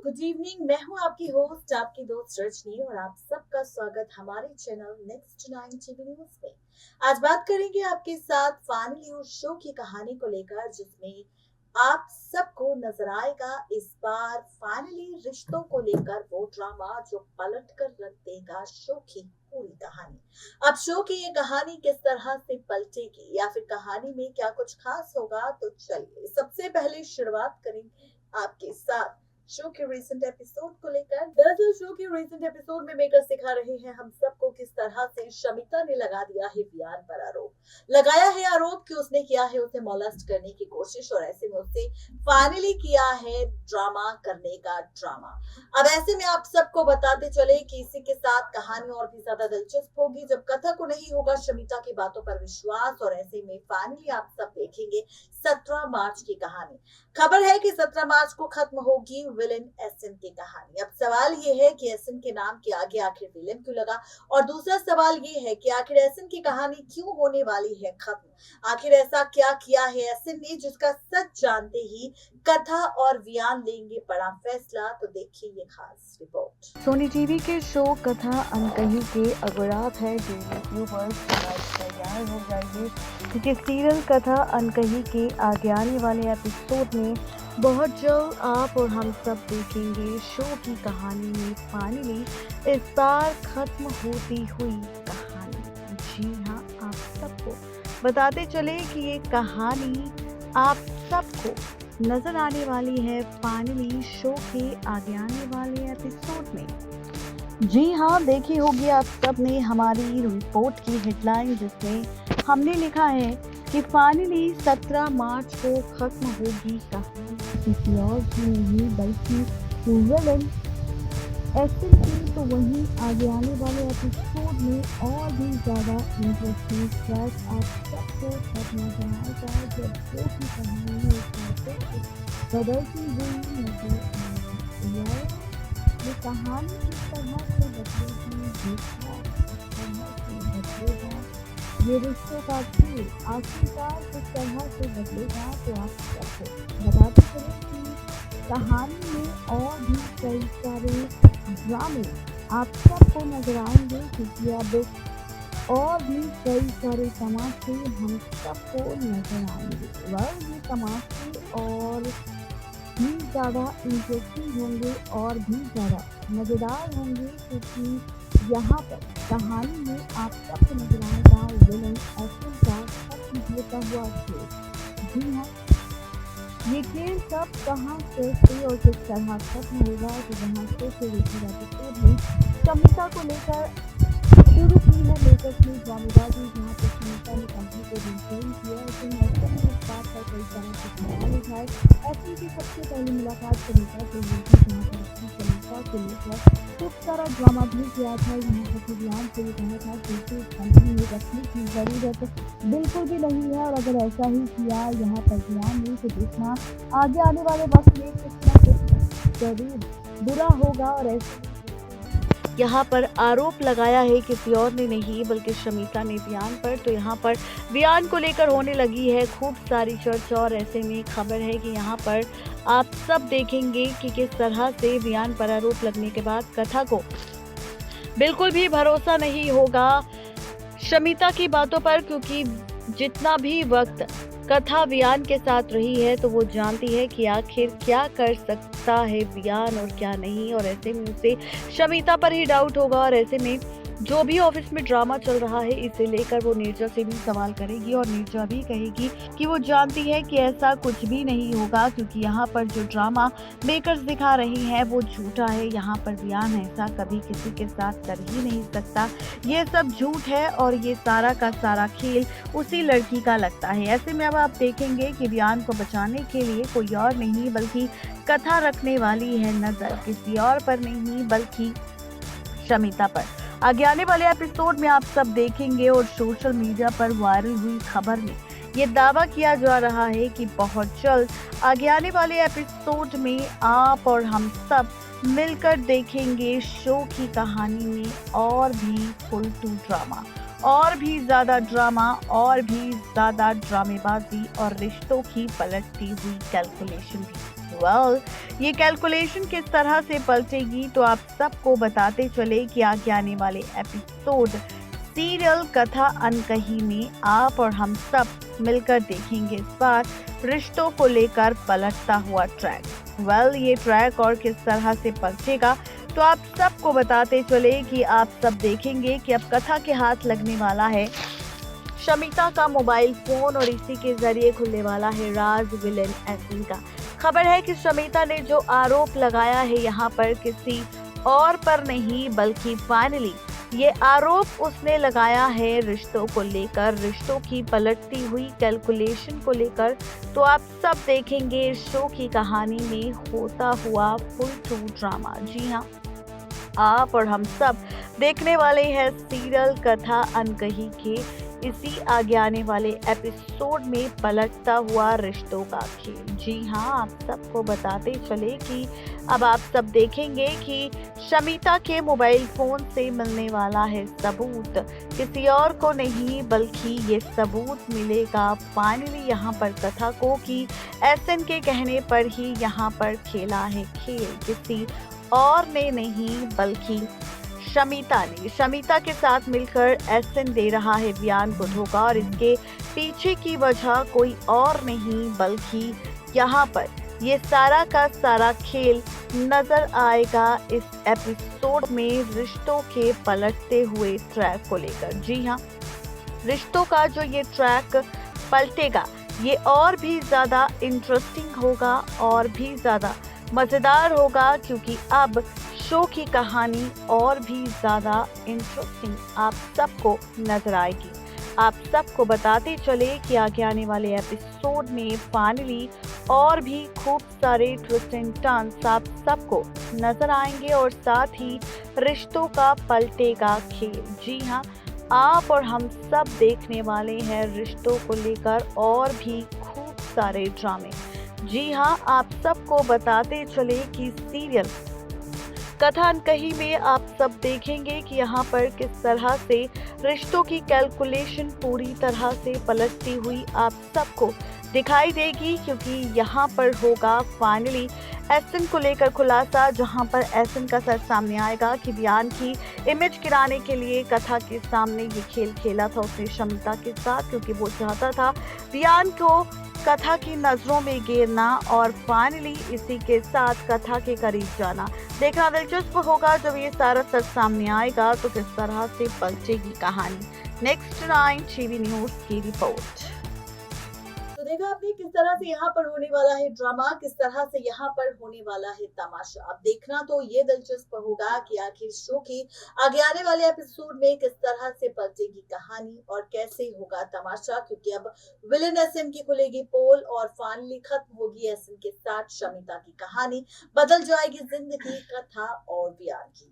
Good evening. मैं हूं आपकी होस्ट, आपकी दोस्त रजनी, और आप सबका स्वागत हमारे चैनल नेक्स्ट 9 टीवी न्यूज में। आज बात करेंगे आपके साथ फाइनली उस शो की कहानी को लेकर जिसमें आप सबको नजर आएगा इस बार फाइनली रिश्तों को लेकर वो ड्रामा जो पलट कर रख देगा शो की पूरी कहानी। अब शो की ये कहानी किस तरह से पलटेगी या फिर कहानी में क्या कुछ खास होगा, तो चलिए सबसे पहले शुरुआत करेंगे आपके साथ शो के रिसेंट एपिसोड को लेकर। दरअसल शो के रिसेंट एपिसोड में मेकर्स दिखा रहे हैं हम सबको किस तरह से शमिता ने लगा दिया है वियान पर आरोप। लगाया है आरोप कि उसने किया है उसे मोलेस्ट करने की कोशिश, और ऐसे में उससे फाइनली किया है ड्रामा करने का ड्रामा। अब ऐसे में आप सबको बताते चले कि इसी के साथ कहानी और भी ज्यादा दिलचस्प होगी जब कथा को नहीं होगा शमिता की बातों पर विश्वास, और ऐसे में फाइनली आप सब देखेंगे 17 मार्च की कहानी। खबर है कि 17 मार्च को खत्म होगी विलेन एसएन की कहानी। अब सवाल ये है कि एसएन के नाम के आगे आखिर विलेन क्यों लगा, और दूसरा सवाल ये है कि आखिर एसएन की कहानी क्यों होने वाली है खत्म। आखिर ऐसा क्या किया है एसएन ने जिसका सच जानते ही कथा और वियान लेंगे बड़ा फैसला। तो देखिए ये खास रिपोर्ट। सोनी टीवी के शो कथा अनकही के अगर आप है डेली व्यूवर्स तैयार हो जाइए, क्योंकि सीरियल कथा अनकही के आगे आने वाले एपिसोड में बहुत जल्द आप और हम सब देखेंगे शो की कहानी में फाइनली इस बार खत्म होती हुई कहानी। जी हाँ, आप सबको बताते चले कि ये कहानी आप सबको नजर आने वाली है फाइनली शो के आगे आने वाले एपिसोड में। जी हाँ, देखी होगी आप सब ने हमारी रिपोर्ट की हेडलाइन जिसमें हमने लिखा है कि फाइनली 17 मार्च को खत्म होगी कहानी। किसी और की नहीं बल्कि विलेन एसएन की। तो वहीं आगे आने वाले एपिसोड में और भी ज़्यादा इंटरेस्टिंग ट्रैक आप सबको नजर आएगा जब शो की कहानी बदलती हुई नजर आएगी। ये कहानी किस तरह से बदलेगी, ये रिश्तों का खेल आखिरकार किस तरह से बदलेगा। तो आप सबको बताते चले कि कहानी में और भी कई सारे ड्रामे आप सबको नजर आएंगे, क्योंकि अब और भी कई सारे तमाशे हम सबको नजर आएंगे। ये तमाशे और भी ज़्यादा इंटरेस्टिंग होंगे और भी ज़्यादा मज़ेदार होंगे, क्योंकि यहाँ पर कहानी में आप सबको नजर आएगा विलेन एसएन का खत्म होता हुआ खेल। जी हाँ, ये खेल कब कहाँ कैसे और किस तरह खत्म होगा। तो जहाँ से एपिसोड में शमिता को लेकर शुरू की है लेकर की ड्रामेबाजी, जहाँ पर शमिता ने कंपनी को रिटेन किया। लेकिन ऐसे में इस बात पर कई तरह के सवाल उठाए। ऐसी की सबसे पहली मुलाकात शमिता से हुई थी, जहाँ पर उसकी शमिता को लेकर खूब सारा ड्रामा भी किया था। यहाँ पर वियान से भी कहा था कि इसे कंपनी में रखने की ज़रूरत बिल्कुल भी नहीं है, और अगर ऐसा ही किया यहाँ पर वियान ने तो देखना आगे आने वाले वक्त में कुछ ना कुछ जरूर बुरा होगा। और ऐसे यहाँ पर आरोप लगाया है किसी और ने नहीं बल्कि शमिता ने वियान पर। तो यहाँ पर वियान को लेकर होने लगी है खूब सारी चर्चा, और ऐसे में खबर है कि यहाँ पर आप सब देखेंगे कि किस तरह से वियान पर आरोप लगने के बाद कथा को बिल्कुल भी भरोसा नहीं होगा शमिता की बातों पर, क्योंकि जितना भी वक्त कथा वियान के साथ रही है तो वो जानती है कि आखिर क्या कर सकता है वियान और क्या नहीं, और ऐसे में उसे शमिता पर ही डाउट होगा। और ऐसे में जो भी ऑफिस में ड्रामा चल रहा है इसे लेकर वो नीरजा से भी सवाल करेगी, और नीरजा भी कहेगी कि वो जानती है कि ऐसा कुछ भी नहीं होगा, क्योंकि यहाँ पर जो ड्रामा मेकर्स दिखा रही हैं वो झूठा है। यहाँ पर वियान ऐसा कभी किसी के साथ कर ही नहीं सकता, ये सब झूठ है और ये सारा का सारा खेल उसी लड़की का लगता है। ऐसे में अब आप देखेंगे कि वियान को बचाने के लिए कोई और नहीं बल्कि कथा रखने वाली है नजर किसी और पर नहीं बल्कि शमिता पर। आगे आने वाले एपिसोड में आप सब देखेंगे, और सोशल मीडिया पर वायरल हुई खबर में ये दावा किया जा रहा है कि बहुत जल्द आगे आने वाले एपिसोड में आप और हम सब मिलकर देखेंगे शो की कहानी में और भी फुल टू ड्रामा, और भी ज्यादा ड्रामा, और भी ज्यादा ड्रामेबाजी और रिश्तों की पलटती हुई कैलकुलेशन भी वेल, ये कैलकुलेशन किस तरह से पलटेगी तो आप सबको बताते चले कि आगे आने वाले एपिसोड सीरियल कथा अनकही में आप और हम सब मिलकर देखेंगे इस बार रिश्तों को लेकर पलटता हुआ ट्रैक। वेल, ये ट्रैक और किस तरह से पलटेगा तो आप सबको बताते चले कि आप सब देखेंगे कि अब कथा के हाथ लगने वाला है शमिता का मोबाइल फोन और इसी के जरिए खुलने वाला है राज विलेन एसन का। खबर है कि शमिता ने जो आरोप लगाया है यहाँ पर किसी और पर नहीं बल्कि फाइनली ये आरोप उसने लगाया है रिश्तों को लेकर, रिश्तों की पलटती हुई कैलकुलेशन को लेकर। तो आप सब देखेंगे इस शो की कहानी में होता हुआ फुल टू ड्रामा। जी हाँ, आप और हम सब देखने वाले हैं सीरियल कथा अनकही के इसी आगे आने वाले एपिसोड में पलटता हुआ रिश्तों का खेल। जी हाँ, आप सबको बताते चले कि अब आप सब देखेंगे कि शमिता के मोबाइल फोन से मिलने वाला है सबूत, किसी और को नहीं बल्कि ये सबूत मिलेगा फाइनली यहाँ पर कथा को कि एसएन के कहने पर ही यहाँ पर खेला है खेल, किसी और ने नहीं बल्कि शमिता ने। शमिता के साथ मिलकर एसएन दे रहा है बयान को धोखा और इसके पीछे की वजह कोई और नहीं बल्कि यहाँ पर ये सारा का सारा खेल नजर आएगा इस एपिसोड में रिश्तों के पलटते हुए ट्रैक को लेकर। जी हाँ, रिश्तों का जो ये ट्रैक पलटेगा ये और भी ज्यादा इंटरेस्टिंग होगा और भी ज्यादा मजेदार होगा क्योंकि अब शो की कहानी और भी ज्यादा इंटरेस्टिंग आप सबको नजर आएगी। आप सबको बताते चले कि आगे आने वाले एपिसोड में फाइनली और भी खूब सारे ट्विस्ट एंड टर्न्स आप सबको नजर आएंगे और साथ ही रिश्तों का पलटेगा खेल। जी हाँ, आप और हम सब देखने वाले हैं रिश्तों को लेकर और भी खूब सारे ड्रामे। जी हाँ, आप सबको बताते चले कि सीरियल कथा अनकही में आप सब देखेंगे कि यहाँ पर किस तरह से रिश्तों की कैलकुलेशन पूरी तरह से पलटती हुई आप सबको दिखाई देगी क्योंकि यहाँ पर होगा फाइनली एसएन को लेकर खुलासा, जहाँ पर एसएन का सर सामने आएगा कि बयान की इमेज गिराने के लिए कथा के सामने ये खेल खेला था उसने शमिता के साथ, क्योंकि वो चाहता था बयान को कथा की नजरों में गिरना और फाइनली इसी के साथ कथा के करीब जाना। देखना दिलचस्प होगा जब ये सारा सच सामने आएगा तो किस तरह से पलटेगी कहानी। नेक्स्ट 9 टीवी न्यूज की रिपोर्ट। तो देखा आपने किस तरह से यहाँ पर होने वाला है ड्रामा, किस तरह से यहाँ पर होने वाला है तमाशा। अब देखना तो ये दिलचस्प होगा कि आखिर शो के आगे आने वाले एपिसोड में किस तरह से पलटेगी कहानी और कैसे होगा तमाशा, क्योंकि अब विलेन एसएन की खुलेगी पोल और फाइनली खत्म होगी एसएन के साथ शमिता की कहानी, बदल जाएगी जिंदगी, कथा और बयान की।